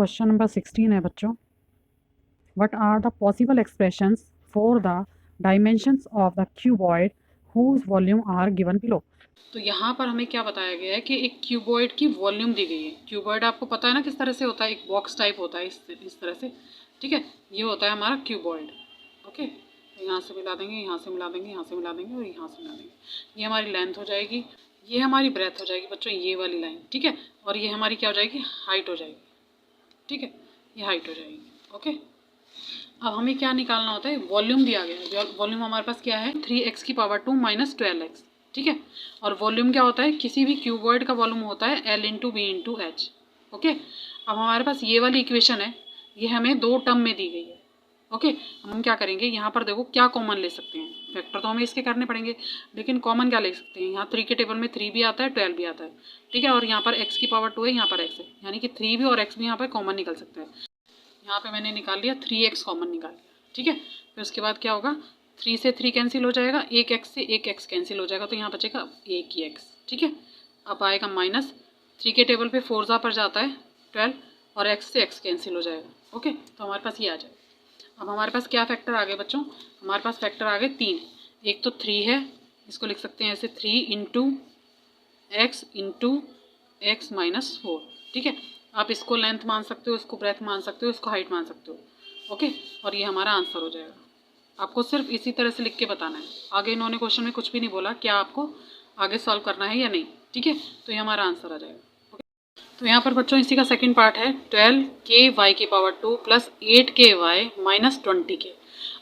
Question number 16 है बच्चों। What are the possible expressions for the dimensions of the cuboid whose volume are given below. तो यहाँ पर हमें क्या बताया गया है कि एक क्यूबॉइड की वॉल्यूम दी गई है। क्यूबॉइड आपको पता है ना किस तरह से होता है, एक बॉक्स टाइप होता है इस तरह से। ठीक है, ये होता है हमारा क्यूबॉइड। ओके, तो यहाँ से मिला देंगे, यहाँ से मिला देंगे, यहाँ से मिला देंगे और यहाँ से मिला देंगे। ये हमारी लेंथ हो जाएगी, ये हमारी ब्रेथ हो जाएगी बच्चों, ये वाली लाइन। ठीक है, और ये हमारी क्या हो जाएगी, हाइट हो जाएगी। ठीक है, ये हाइट हो जाएगी। ओके, अब हमें क्या निकालना होता है, वॉल्यूम दिया गया है। वॉल्यूम हमारे पास क्या है, 3x की पावर 2 माइनस 12x। ठीक है, और वॉल्यूम क्या होता है, किसी भी क्यूबॉइड का वॉल्यूम होता है L into B into H. Okay, अब हमारे पास ये वाली इक्वेशन है, ये हमें दो टर्म में दी गई है। ओके, हम क्या करेंगे, यहाँ पर देखो क्या कॉमन ले सकते हैं। फैक्टर तो हमें इसके करने पड़ेंगे, लेकिन कॉमन क्या ले सकते हैं, यहाँ 3 के टेबल में 3 भी आता है, 12 भी आता है। ठीक है, और यहाँ पर x की पावर 2 है, यहाँ पर x है, यानी कि 3 भी और x भी यहाँ पर कॉमन निकल सकता है। यहाँ पे मैंने निकाल लिया 3x कॉमन निकाल लिया। ठीक है, फिर उसके बाद क्या होगा, 3 से 3 कैंसिल हो जाएगा, एक x से एक x कैंसिल हो जाएगा, तो यहाँ बचेगा एक ही x। ठीक है, अब आएगा माइनस 3 के टेबल पे 4 पर जाता है 12 और x से x कैंसिल हो जाएगा। ओके, तो हमारे पास ये आ जाएगा। अब हमारे पास क्या फैक्टर आ गए बच्चों, हमारे पास फैक्टर आ गए 3। एक तो 3 है, इसको लिख सकते हैं ऐसे 3 इंटू एक्स माइनस 4। ठीक है, आप इसको लेंथ मान सकते हो, इसको ब्रेथ मान सकते हो, इसको हाइट मान सकते हो। ओके, और ये हमारा आंसर हो जाएगा। आपको सिर्फ इसी तरह से लिख के बताना है, आगे इन्होंने क्वेश्चन में कुछ भी नहीं बोला क्या आपको आगे सॉल्व करना है या नहीं। ठीक है, तो ये हमारा आंसर आ जाएगा। तो यहाँ पर बच्चों इसी का सेकंड पार्ट है, 12k की power 2 plus 8k minus 20k।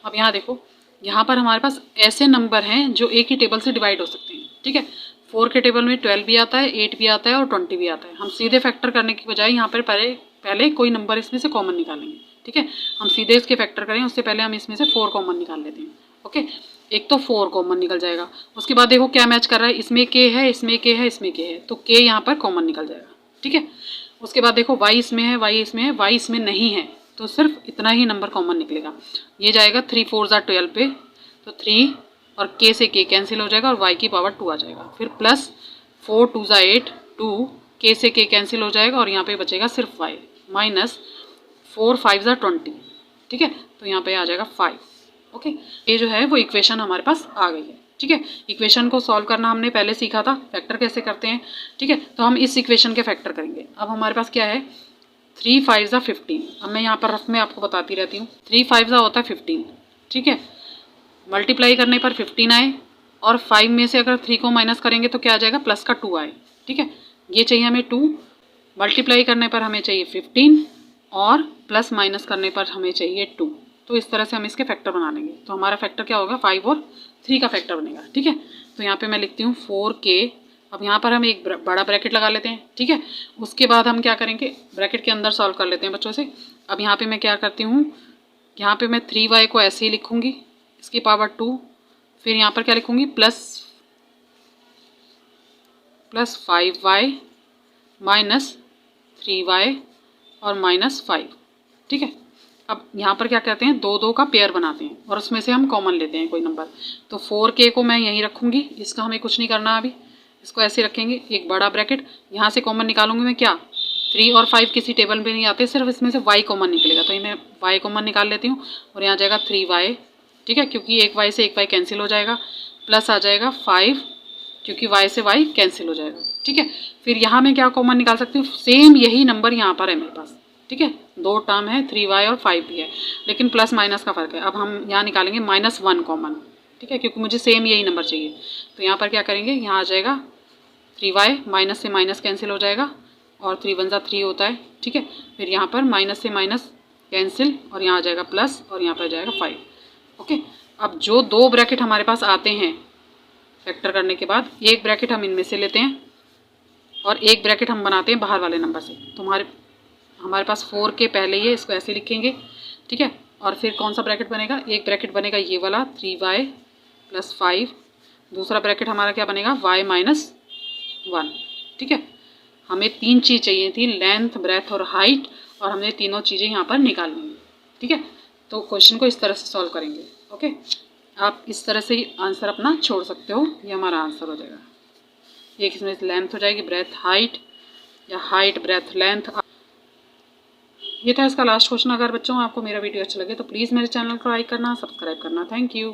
अब यहाँ देखो, यहाँ पर हमारे पास ऐसे नंबर हैं जो एक ही टेबल से डिवाइड हो सकते हैं। ठीक है, 4 के टेबल में 12 भी आता है, 8 भी आता है और 20 भी आता है। हम सीधे फैक्टर करने की बजाय यहाँ पर पहले कोई नंबर इसमें से कॉमन निकालेंगे। ठीक है, हम सीधे इसके फैक्टर करें उससे पहले हम इसमें से 4 कॉमन निकाल लेते हैं। ओके, एक तो 4 कॉमन निकल जाएगा, उसके बाद देखो क्या मैच कर रहा है, इसमें k है, इसमें k है, इसमें k है, तो k यहाँ पर कॉमन निकल जाएगा। ठीक है, उसके बाद देखो y इसमें है, y इसमें है, y इसमें नहीं है, तो सिर्फ इतना ही नंबर कॉमन निकलेगा। ये जाएगा 3 4 12 पे, तो 3 और k से k कैंसिल हो जाएगा और y की पावर 2 आ जाएगा। फिर प्लस 4 2 8 2, k से k कैंसिल हो जाएगा और यहाँ पे बचेगा सिर्फ y माइनस 4 5 20। ठीक है, तो यहाँ पे आ जाएगा 5। ओके, ये जो है वो इक्वेशन हमारे पास आ गई है। ठीक है, इक्वेशन को सॉल्व करना हमने पहले सीखा था, फैक्टर कैसे करते हैं। ठीक है, तो हम इस इक्वेशन के फैक्टर करेंगे। अब हमारे पास क्या है, 3 5 15। अब मैं यहाँ पर रफ में आपको बताती रहती हूँ, 3 5 होता है 15। ठीक है, मल्टीप्लाई करने पर 15 आए और 5 में से अगर 3 को माइनस करेंगे तो क्या आ जाएगा, प्लस का 2 आए। ठीक है, ये चाहिए हमें 2, मल्टीप्लाई करने पर हमें चाहिए 15 और प्लस माइनस करने पर हमें चाहिए 2। तो इस तरह से हम इसके फैक्टर बना लेंगे। तो हमारा फैक्टर क्या होगा, 5 और 3 का फैक्टर बनेगा। ठीक है, तो यहाँ पे मैं लिखती हूँ 4k। अब यहाँ पर हम एक बड़ा ब्रैकेट लगा लेते हैं। ठीक है, उसके बाद हम क्या करेंगे, ब्रैकेट के अंदर सॉल्व कर लेते हैं बच्चों से। अब यहाँ पे मैं क्या करती हूँ, यहाँ पे मैं 3y को ऐसे ही लिखूँगी, इसकी पावर 2, फिर यहाँ पर क्या लिखूँगी, प्लस 5y माइनस 3y और माइनस 5। ठीक है, अब यहाँ पर क्या कहते हैं, 2 2 का पेयर बनाते हैं और उसमें से हम कॉमन लेते हैं कोई नंबर। तो 4k को मैं यहीं रखूँगी, इसका हमें कुछ नहीं करना अभी, इसको ऐसे रखेंगे। एक बड़ा ब्रैकेट, यहाँ से कॉमन निकालूंगी मैं क्या, 3 और 5 किसी टेबल पे नहीं आते, सिर्फ इसमें से y कॉमन निकलेगा, तो ये मैं y कॉमन निकाल लेती हूँ और यहाँ जाएगा 3y। ठीक है, क्योंकि एक y से एक y कैंसिल हो जाएगा, प्लस आ जाएगा 5 क्योंकि y से y कैंसिल हो जाएगा। ठीक है, फिर यहाँ मैं क्या कॉमन निकाल सकती हूँ, सेम यही नंबर यहाँ पर है मेरे पास। ठीक है, 2 टर्म है, 3y और 5 भी है, लेकिन प्लस माइनस का फर्क है। अब हम यहाँ निकालेंगे -1 कॉमन। ठीक है, क्योंकि मुझे सेम यही नंबर चाहिए। तो यहाँ पर क्या करेंगे, यहाँ आ जाएगा 3y, माइनस से माइनस कैंसिल हो जाएगा और 3 1 3 होता है। ठीक है, फिर यहाँ पर माइनस से माइनस कैंसिल और यहाँ आ जाएगा प्लस और यहाँ पर आ जाएगा 5। ओके, अब जो 2 ब्रैकेट हमारे पास आते हैं फैक्टर करने के बाद, एक ब्रैकेट हम इनमें से लेते हैं और एक ब्रैकेट हम बनाते हैं बाहर वाले नंबर से। तो हमारे पास 4k पहले ही है, इसको ऐसे लिखेंगे। ठीक है, और फिर कौन सा ब्रैकेट बनेगा, एक ब्रैकेट बनेगा ये वाला 3y प्लस 5, दूसरा ब्रैकेट हमारा क्या बनेगा, y माइनस 1। ठीक है, हमें 3 चीज़ चाहिए थी, लेंथ ब्रेथ और हाइट, और हमने तीनों चीज़ें यहाँ पर निकालनी है। ठीक है, तो क्वेश्चन को इस तरह से सॉल्व करेंगे। ओके, आप इस तरह से ही आंसर अपना छोड़ सकते हो, ये हमारा आंसर हो जाएगा। एक इसमें लेंथ हो जाएगी, ब्रेथ हाइट, या हाइट ब्रेथ लेंथ। ये था इसका लास्ट क्वेश्चन। अगर बच्चों आपको मेरा वीडियो अच्छा लगे तो प्लीज़ मेरे चैनल को लाइक करना, सब्सक्राइब करना। Thank you.